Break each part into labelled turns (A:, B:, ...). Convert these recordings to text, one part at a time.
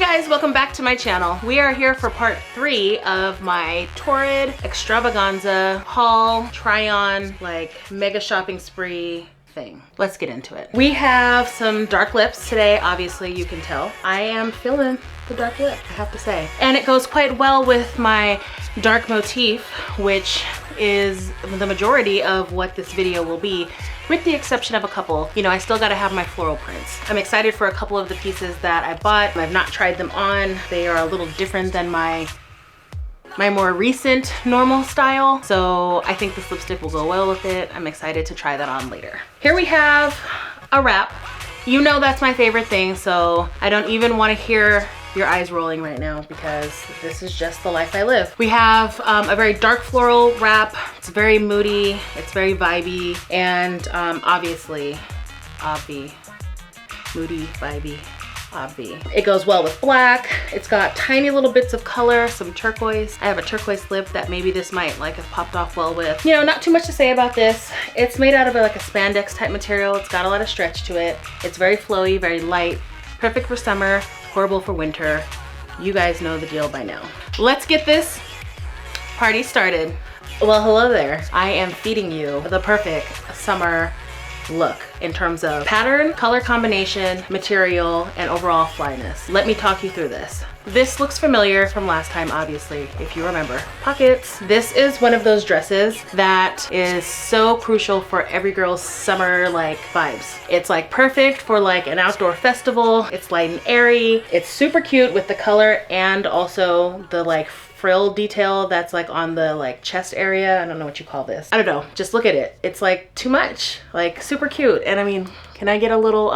A: guys, welcome back to my channel. We are here for part 3 of my Torrid extravaganza haul, try on, like mega shopping spree thing. Let's get into it. We have some dark lips today, obviously you can tell. I am feeling the dark lip, I have to say. And it goes quite well with my dark motif, which is the majority of what this video will be, with the exception of a couple. You know, I still gotta have my floral prints. I'm excited for a couple of the pieces that I bought. I've not tried them on. They are a little different than my more recent normal style. So I think this lipstick will go well with it. I'm excited to try that on later. Here we have a wrap. You know that's my favorite thing, so I don't even wanna hear your eyes rolling right now because this is just the life I live. We have a very dark floral wrap. It's very moody, it's very vibey, and obviously, moody, vibey, obvi. It goes well with black. It's got tiny little bits of color, some turquoise. I have a turquoise lip that maybe this might like have popped off well with. You know, not too much to say about this. It's made out of like a spandex type material. It's got a lot of stretch to it. It's very flowy, very light, perfect for summer, horrible for winter. You guys know the deal by now. Let's get this party started. Well, hello there. I am feeding you the perfect summer look in terms of pattern, color combination, material, and overall flyness. Let me talk you through this. This looks familiar from last time, obviously, if you remember. Pockets. This is one of those dresses that is so crucial for every girl's summer like vibes. It's like perfect for like an outdoor festival. It's light and airy. It's super cute with the color and also the like frill detail that's like on the like chest area. I don't know what you call this. I don't know, just look at it. It's like too much, like super cute. And I mean, can I get a little,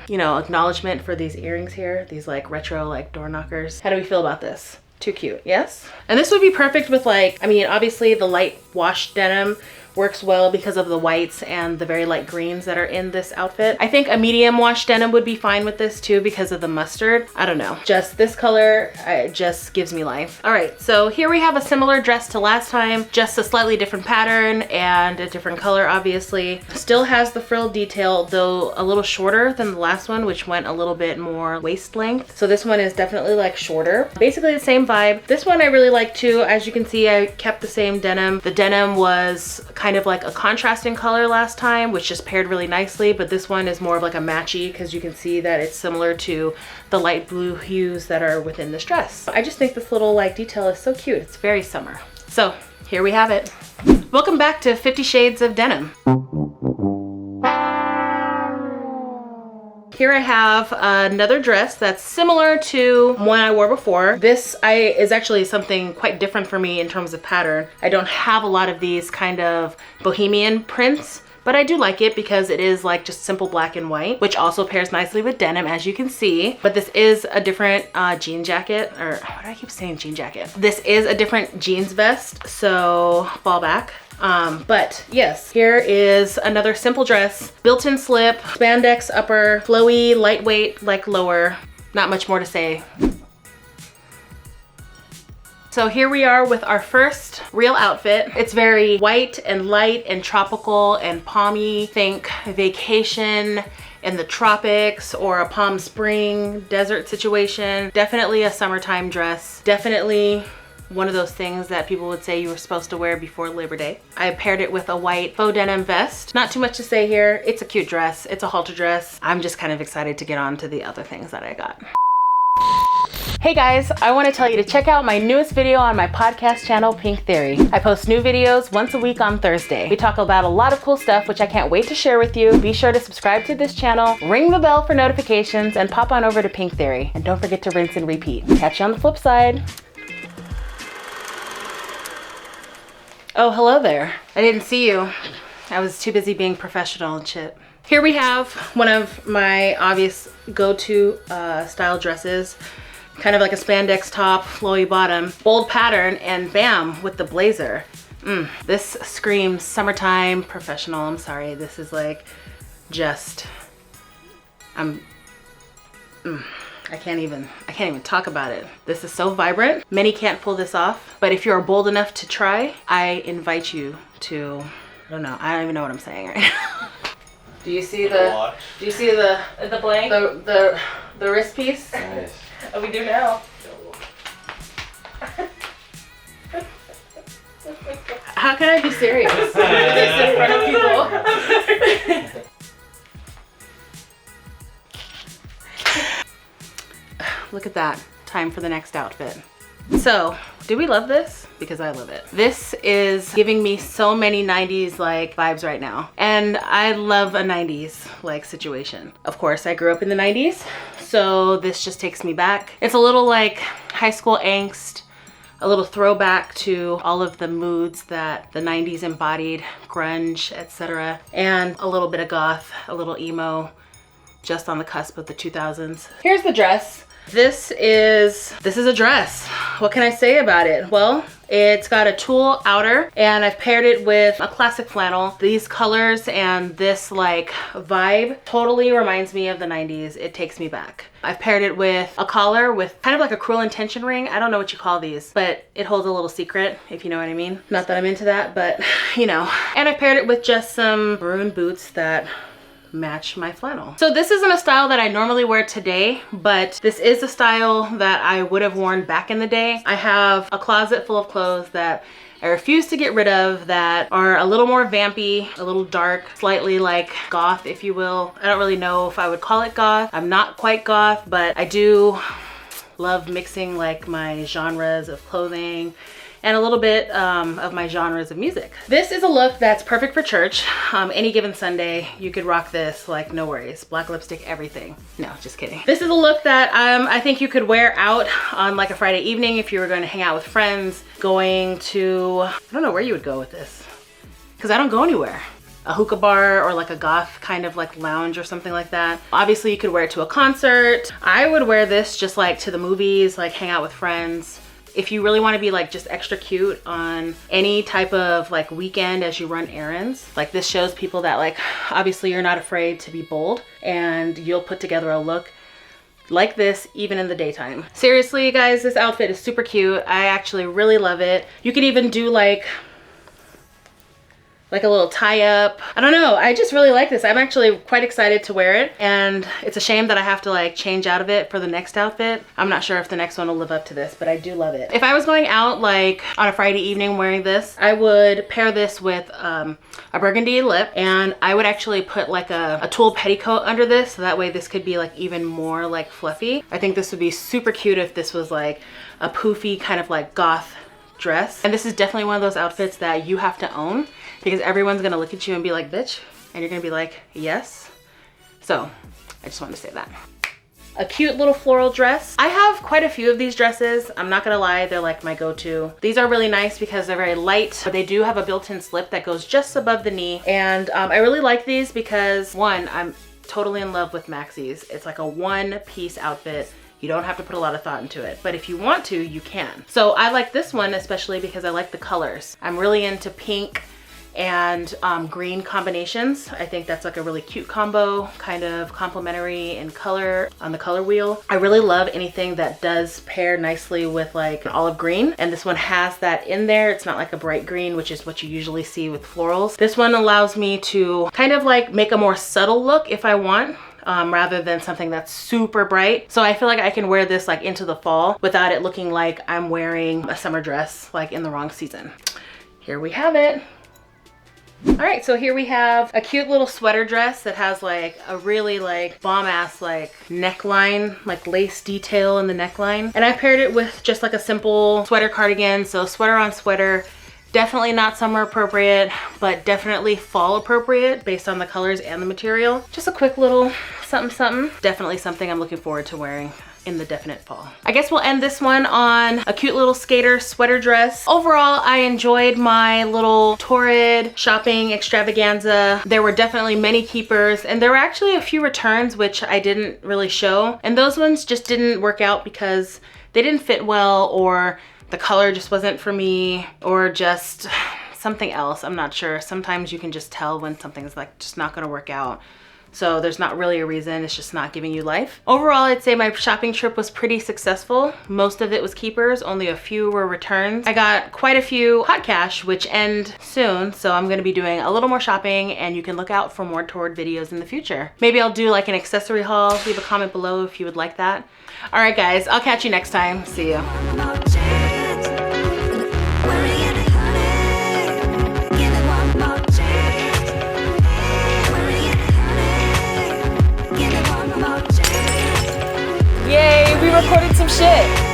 A: you know, acknowledgement for these earrings here? These like retro like door knockers. How do we feel about this? Too cute, yes? And this would be perfect with like, I mean, obviously the light wash denim works well because of the whites and the very light greens that are in this outfit. I think a medium wash denim would be fine with this too because of the mustard. I don't know, just this color, it just gives me life. All right, so here we have a similar dress to last time, just a slightly different pattern and a different color, obviously. Still has the frill detail, though a little shorter than the last one, which went a little bit more waist length. So this one is definitely like shorter. Basically the same vibe. This one I really like too. As you can see, I kept the same denim. The denim was kind of like a contrasting color last time, which just paired really nicely, but this one is more of like a matchy because you can see that it's similar to the light blue hues that are within this dress. I just think this little like detail is so cute. It's very summer. So here we have it. Welcome back to 50 Shades of Denim. Here I have another dress that's similar to one I wore before. This is actually something quite different for me in terms of pattern. I don't have a lot of these kind of bohemian prints, but I do like it because it is like just simple black and white, which also pairs nicely with denim, as you can see. But this is a different jean jacket, or why do I keep saying jean jacket? This is a different jeans vest, so fall back. But yes, here is another simple dress, built-in slip, spandex upper, flowy, lightweight, like lower. Not much more to say. So here we are with our first real outfit. It's very white and light and tropical and palmy. Think vacation in the tropics or a Palm Spring desert situation. Definitely a summertime dress. Definitely one of those things that people would say you were supposed to wear before Labor Day. I paired it with a white faux denim vest. Not too much to say here. It's a cute dress. It's a halter dress. I'm just kind of excited to get on to the other things that I got. Hey guys, I want to tell you to check out my newest video on my podcast channel, Pink Theory. I post new videos once a week on Thursday. We talk about a lot of cool stuff, which I can't wait to share with you. Be sure to subscribe to this channel, ring the bell for notifications, and pop on over to Pink Theory. And don't forget to rinse and repeat. Catch you on the flip side. Oh, hello there. I didn't see you. I was too busy being professional and shit. Here we have one of my obvious go-to style dresses. Kind of like a spandex top, flowy bottom, bold pattern, and bam, with the blazer. This screams summertime professional. I'm sorry, this is like just, I can't even talk about it. This is so vibrant. Many can't pull this off, but if you're bold enough to try, I invite you to, I don't even know what I'm saying right now. Do you see the blank? The wrist piece?
B: Nice.
A: Oh, we do now. How can I be serious? This in front of people. Look at that. Time for the next outfit. So, do we love this? Because I love it. This is giving me so many 90s like vibes right now. And I love a 90s like situation. Of course, I grew up in the 90s, so this just takes me back. It's a little like high school angst, a little throwback to all of the moods that the 90s embodied, grunge, etc. And a little bit of goth, a little emo, just on the cusp of the 2000s. Here's the dress. This is a dress. What can I say about it? Well, it's got a tulle outer and I've paired it with a classic flannel. These colors and this like vibe totally reminds me of the 90s. It takes me back. I've paired it with a collar with kind of like a Cruel Intention ring. I don't know what you call these, but it holds a little secret, if you know what I mean. Not that I'm into that, but you know. And I've paired it with just some maroon boots that match my flannel. So this isn't a style that I normally wear today, but this is a style that I would have worn back in the day. I have a closet full of clothes that I refuse to get rid of that are a little more vampy, a little dark, slightly like goth, if you will. I don't really know if I would call it goth. I'm not quite goth, but I do love mixing like my genres of clothing and a little bit of my genres of music. This is a look that's perfect for church. Any given Sunday, you could rock this like no worries. Black lipstick, everything. No, just kidding. This is a look that I think you could wear out on like a Friday evening if you were going to hang out with friends, going to, I don't know where you would go with this, because I don't go anywhere. A hookah bar or like a goth kind of like lounge or something like that. Obviously you could wear it to a concert. I would wear this just like to the movies, like hang out with friends. If you really want to be like just extra cute on any type of like weekend as you run errands, like this shows people that like obviously you're not afraid to be bold and you'll put together a look like this even in the daytime. Seriously, you guys, this outfit is super cute. I actually really love it. You could even do like a little tie-up. I don't know, I just really like this. I'm actually quite excited to wear it, and it's a shame that I have to like change out of it for the next outfit. I'm not sure if the next one will live up to this, but I do love it. If I was going out like on a Friday evening wearing this, I would pair this with a burgundy lip, and I would actually put like a tulle petticoat under this, so that way this could be like even more like fluffy. I think this would be super cute if this was like a poofy kind of like goth dress. And this is definitely one of those outfits that you have to own, because everyone's gonna look at you and be like, bitch, and you're gonna be like, yes. So I just wanted to say that. A cute little floral dress. I have quite a few of these dresses. I'm not gonna lie, they're like my go-to. These are really nice because they're very light, but they do have a built-in slip that goes just above the knee. And I really like these because one, I'm totally in love with maxis. It's like a one-piece outfit. You don't have to put a lot of thought into it, but if you want to, you can. So I like this one especially because I like the colors. I'm really into pink and green combinations. I think that's like a really cute combo, kind of complementary in color on the color wheel. I really love anything that does pair nicely with like olive green, and this one has that in there. It's not like a bright green, which is what you usually see with florals. This one allows me to kind of like make a more subtle look if I want. Rather than something that's super bright. So I feel like I can wear this like into the fall without it looking like I'm wearing a summer dress like in the wrong season. Here we have it. All right, so here we have a cute little sweater dress that has like a really like bomb ass like neckline, like lace detail in the neckline. And I paired it with just like a simple sweater cardigan. So sweater on sweater. Definitely not summer appropriate, but definitely fall appropriate based on the colors and the material. Just a quick little something something. Definitely something I'm looking forward to wearing in the definite fall. I guess we'll end this one on a cute little skater sweater dress. Overall, I enjoyed my little Torrid shopping extravaganza. There were definitely many keepers, and there were actually a few returns, which I didn't really show. And those ones just didn't work out because they didn't fit well, or the color just wasn't for me, or just something else. I'm not sure. Sometimes you can just tell when something's like just not gonna work out. So there's not really a reason, it's just not giving you life. Overall, I'd say my shopping trip was pretty successful. Most of it was keepers, only a few were returns. I got quite a few hot cash, which end soon, so I'm gonna be doing a little more shopping, and you can look out for more Torrid videos in the future. Maybe I'll do like an accessory haul. Leave a comment below if you would like that. All right guys, I'll catch you next time. See you. Yay, we recorded some shit.